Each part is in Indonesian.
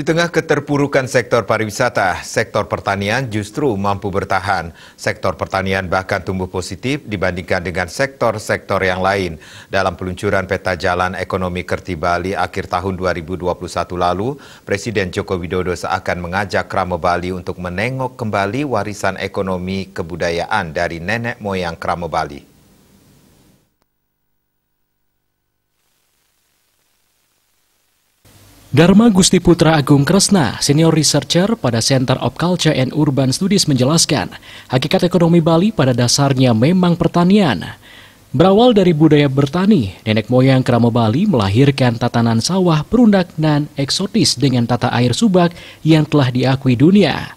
Di tengah keterpurukan sektor pariwisata, sektor pertanian justru mampu bertahan. Sektor pertanian bahkan tumbuh positif dibandingkan dengan sektor-sektor yang lain. Dalam peluncuran peta jalan ekonomi Kerti Bali akhir tahun 2021 lalu, Presiden Joko Widodo seakan mengajak Kramo Bali untuk menengok kembali warisan ekonomi kebudayaan dari nenek moyang Kramo Bali. Dharma Gusti Putra Agung Kresna, Senior Researcher pada Center of Culture and Urban Studies menjelaskan, hakikat ekonomi Bali pada dasarnya memang pertanian. Berawal dari budaya bertani, nenek moyang Kramo Bali melahirkan tatanan sawah perundak dan eksotis dengan tata air subak yang telah diakui dunia.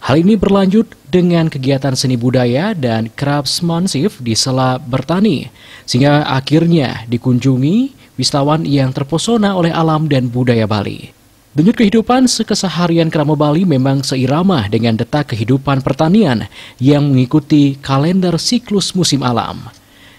Hal ini berlanjut dengan kegiatan seni budaya dan craftsmanship di sela bertani, sehingga akhirnya dikunjungi wisatawan yang terpesona oleh alam dan budaya Bali. Denyut kehidupan keseharian Kramo Bali memang seirama dengan detak kehidupan pertanian yang mengikuti kalender siklus musim alam.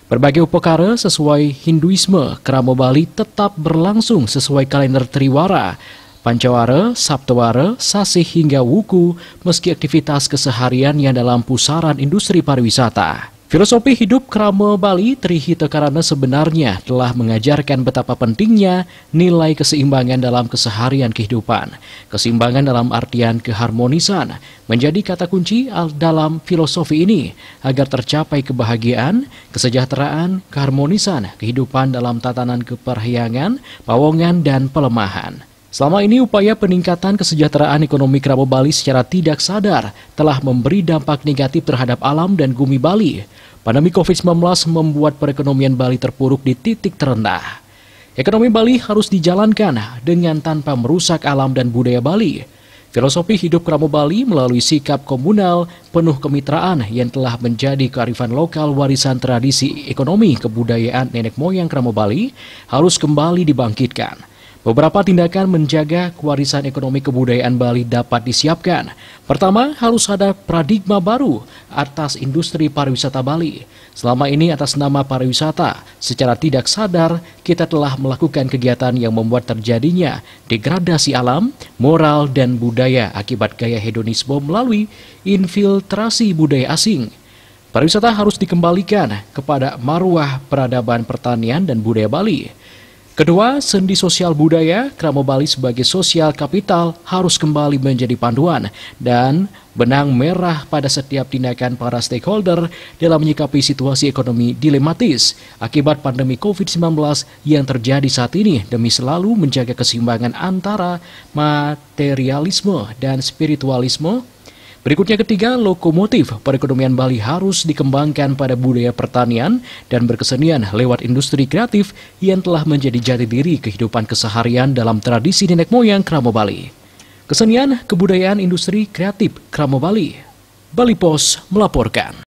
Berbagai upekara sesuai Hinduisme, Kramo Bali tetap berlangsung sesuai kalender Triwara, Pancawara, Saptawara, Sasih hingga Wuku meski aktivitas keseharian yang dalam pusaran industri pariwisata. Filosofi hidup Kramo Bali Trihita Karana sebenarnya telah mengajarkan betapa pentingnya nilai keseimbangan dalam keseharian kehidupan. Keseimbangan dalam artian keharmonisan menjadi kata kunci dalam filosofi ini agar tercapai kebahagiaan, kesejahteraan, keharmonisan kehidupan dalam tatanan keperhyangan, pawongan, dan pelemahan. Selama ini upaya peningkatan kesejahteraan ekonomi Kramo Bali secara tidak sadar telah memberi dampak negatif terhadap alam dan bumi Bali. Pandemi COVID-19 membuat perekonomian Bali terpuruk di titik terendah. Ekonomi Bali harus dijalankan dengan tanpa merusak alam dan budaya Bali. Filosofi hidup Kramo Bali melalui sikap komunal penuh kemitraan yang telah menjadi kearifan lokal warisan tradisi ekonomi kebudayaan nenek moyang Kramo Bali harus kembali dibangkitkan. Beberapa tindakan menjaga warisan ekonomi kebudayaan Bali dapat disiapkan. Pertama, harus ada paradigma baru atas industri pariwisata Bali. Selama ini atas nama pariwisata, secara tidak sadar kita telah melakukan kegiatan yang membuat terjadinya degradasi alam, moral, dan budaya akibat gaya hedonisme melalui infiltrasi budaya asing. Pariwisata harus dikembalikan kepada marwah peradaban pertanian dan budaya Bali. Kedua, sendi sosial budaya Kramo Bali sebagai sosial kapital harus kembali menjadi panduan dan benang merah pada setiap tindakan para stakeholder dalam menyikapi situasi ekonomi dilematis akibat pandemi COVID-19 yang terjadi saat ini demi selalu menjaga keseimbangan antara materialisme dan spiritualisme. Berikutnya ketiga, lokomotif perekonomian Bali harus dikembangkan pada budaya pertanian dan berkesenian lewat industri kreatif yang telah menjadi jati diri kehidupan keseharian dalam tradisi nenek moyang Kramo Bali. Kesenian, kebudayaan, industri kreatif Kramo Bali. Bali Pos melaporkan.